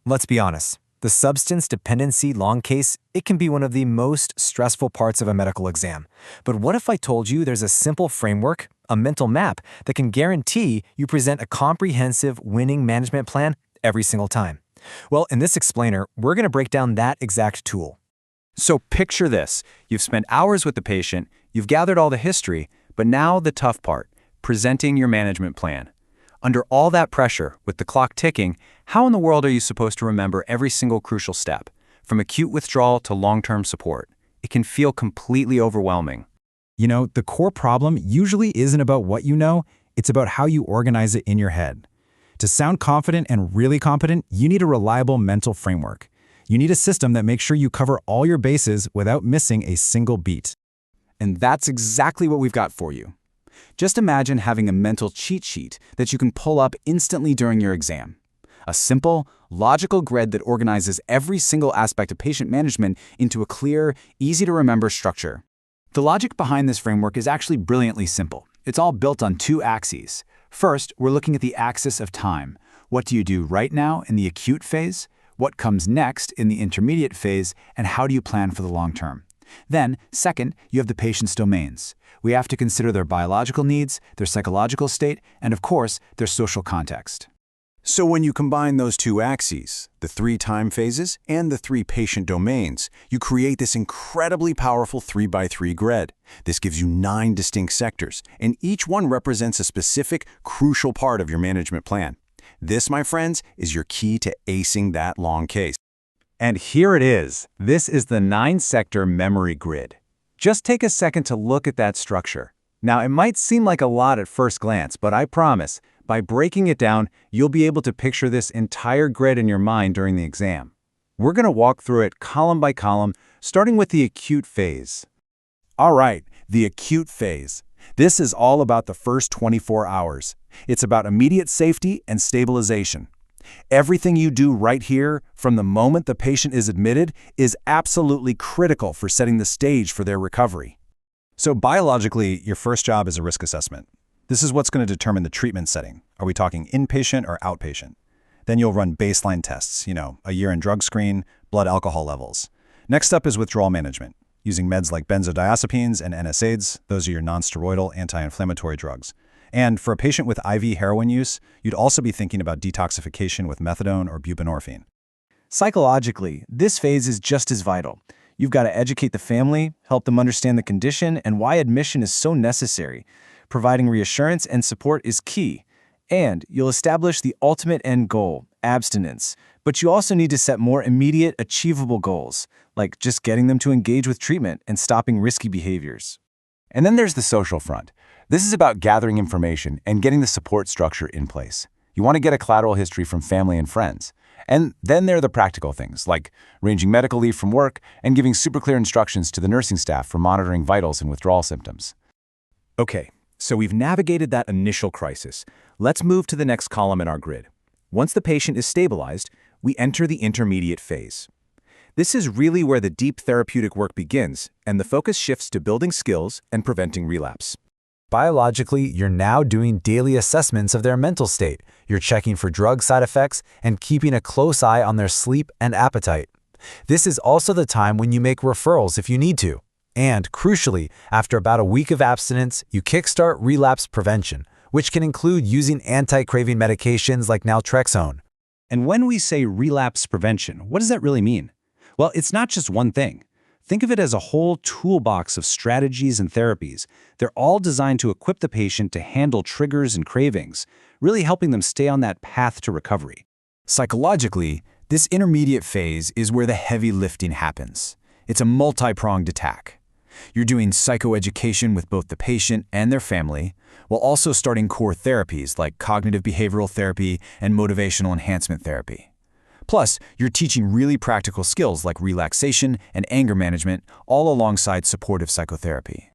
Let's be honest. The substance dependency long case, it can be one of the most stressful parts of a medical exam. But what if I told you there's a simple framework, a mental map, that can guarantee you present a comprehensive winning management plan every single time? Well, in this explainer, we're going to break down that exact tool. So picture this. You've spent hours with the patient, you've gathered all the history, but now the tough part, presenting your management plan. Under all that pressure, with the clock ticking, how in the world are you supposed to remember every single crucial step, from acute withdrawal to long-term support? It can feel completely overwhelming. You know, the core problem usually isn't about what you know, it's about how you organize it in your head. To sound confident and really competent, you need a reliable mental framework. You need a system that makes sure you cover all your bases without missing a single beat. And that's exactly what we've got for you. Just imagine having a mental cheat sheet that you can pull up instantly during your exam. A simple, logical grid that organizes every single aspect of patient management into a clear, easy-to-remember structure. The logic behind this framework is actually brilliantly simple. It's all built on two axes. First, we're looking at the axis of time. What do you do right now in the acute phase? What comes next in the intermediate phase? And how do you plan for the long term? Then, second, you have the patient's domains. We have to consider their biological needs, their psychological state, and of course, their social context. So when you combine those two axes, the 3 time phases and the 3 patient domains, you create this incredibly powerful 3x3 grid. This gives you 9 distinct sectors, and each one represents a specific, crucial part of your management plan. This, my friends, is your key to acing that long case. And here it is. This is the 9-sector memory grid. Just take a second to look at that structure. Now, it might seem like a lot at first glance, but I promise, by breaking it down, you'll be able to picture this entire grid in your mind during the exam. We're going to walk through it column by column, starting with the acute phase. All right, the acute phase. This is all about the first 24 hours. It's about immediate safety and stabilization. Everything you do right here, from the moment the patient is admitted, is absolutely critical for setting the stage for their recovery. So biologically, your first job is a risk assessment. This is what's going to determine the treatment setting. Are we talking inpatient or outpatient? Then you'll run baseline tests, a urine drug screen, blood alcohol levels. Next up is withdrawal management, using meds like benzodiazepines and NSAIDs. Those are your non-steroidal anti-inflammatory drugs. And for a patient with IV heroin use, you'd also be thinking about detoxification with methadone or buprenorphine. Psychologically, this phase is just as vital. You've got to educate the family, help them understand the condition and why admission is so necessary. Providing reassurance and support is key. And you'll establish the ultimate end goal, abstinence. But you also need to set more immediate, achievable goals, like just getting them to engage with treatment and stopping risky behaviors. And then there's the social front. This is about gathering information and getting the support structure in place. You want to get a collateral history from family and friends. And then there are the practical things, like arranging medical leave from work and giving super clear instructions to the nursing staff for monitoring vitals and withdrawal symptoms. Okay, so we've navigated that initial crisis. Let's move to the next column in our grid. Once the patient is stabilized, we enter the intermediate phase. This is really where the deep therapeutic work begins, and the focus shifts to building skills and preventing relapse. Biologically, you're now doing daily assessments of their mental state. You're checking for drug side effects and keeping a close eye on their sleep and appetite. This is also the time when you make referrals if you need to. And crucially, after about a week of abstinence, you kickstart relapse prevention, which can include using anti-craving medications like naltrexone. And when we say relapse prevention, what does that really mean? Well, it's not just one thing. Think of it as a whole toolbox of strategies and therapies. They're all designed to equip the patient to handle triggers and cravings, really helping them stay on that path to recovery. Psychologically, this intermediate phase is where the heavy lifting happens. It's a multi-pronged attack. You're doing psychoeducation with both the patient and their family, while also starting core therapies like cognitive behavioral therapy and motivational enhancement therapy. Plus, you're teaching really practical skills like relaxation and anger management, all alongside supportive psychotherapy.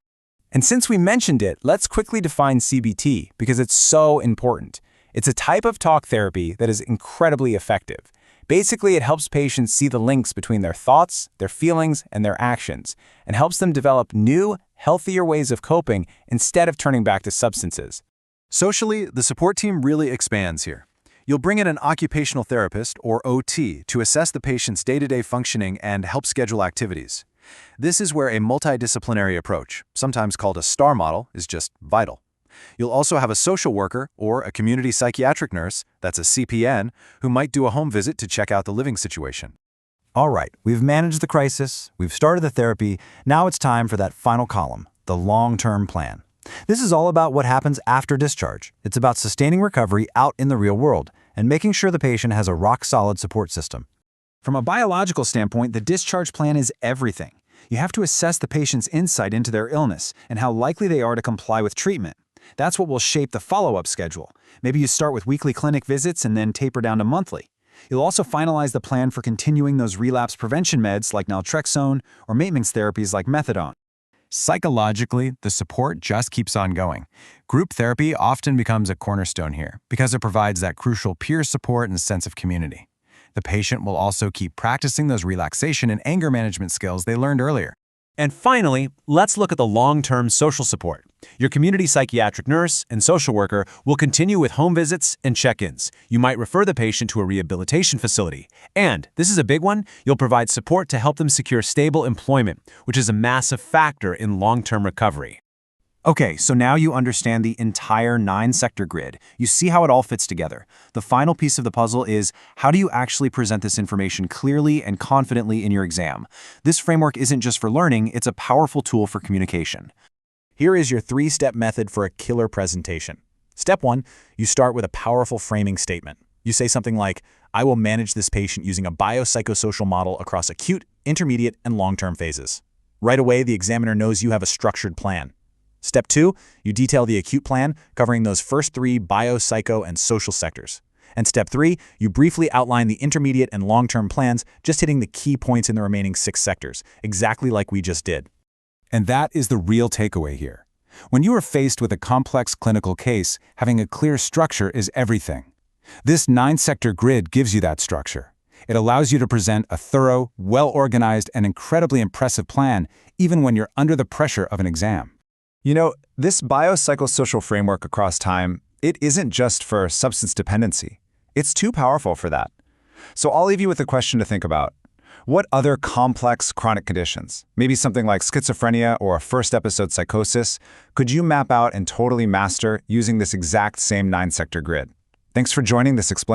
And since we mentioned it, let's quickly define CBT because it's so important. It's a type of talk therapy that is incredibly effective. Basically, it helps patients see the links between their thoughts, their feelings, and their actions, and helps them develop new, healthier ways of coping instead of turning back to substances. Socially, the support team really expands here. You'll bring in an occupational therapist, or OT, to assess the patient's day-to-day functioning and help schedule activities. This is where a multidisciplinary approach, sometimes called a STAR model, is just vital. You'll also have a social worker or a community psychiatric nurse, that's a CPN, who might do a home visit to check out the living situation. All right, we've managed the crisis, we've started the therapy, now it's time for that final column, the long-term plan. This is all about what happens after discharge. It's about sustaining recovery out in the real world and making sure the patient has a rock-solid support system. From a biological standpoint, the discharge plan is everything. You have to assess the patient's insight into their illness and how likely they are to comply with treatment. That's what will shape the follow-up schedule. Maybe you start with weekly clinic visits and then taper down to monthly. You'll also finalize the plan for continuing those relapse prevention meds like naltrexone or maintenance therapies like methadone. Psychologically, the support just keeps on going. Group therapy often becomes a cornerstone here because it provides that crucial peer support and sense of community. The patient will also keep practicing those relaxation and anger management skills they learned earlier. And finally, let's look at the long-term social support. Your community psychiatric nurse and social worker will continue with home visits and check-ins. You might refer the patient to a rehabilitation facility. And, this is a big one, you'll provide support to help them secure stable employment, which is a massive factor in long-term recovery. Okay, so now you understand the entire 9-sector grid. You see how it all fits together. The final piece of the puzzle is, how do you actually present this information clearly and confidently in your exam? This framework isn't just for learning, it's a powerful tool for communication. Here is your 3-step method for a killer presentation. Step 1, you start with a powerful framing statement. You say something like, I will manage this patient using a biopsychosocial model across acute, intermediate, and long-term phases. Right away, the examiner knows you have a structured plan. Step 2, you detail the acute plan, covering those first 3 bio, psycho, and social sectors. And Step 3, you briefly outline the intermediate and long-term plans, just hitting the key points in the remaining 6 sectors, exactly like we just did. And that is the real takeaway here. When you are faced with a complex clinical case, having a clear structure is everything. This 9-sector grid gives you that structure. It allows you to present a thorough, well-organized, and incredibly impressive plan, even when you're under the pressure of an exam. You know, this biopsychosocial framework across time, it isn't just for substance dependency. It's too powerful for that. So I'll leave you with a question to think about. What other complex chronic conditions, maybe something like schizophrenia or a first-episode psychosis, could you map out and totally master using this exact same 9-sector grid? Thanks for joining this Explain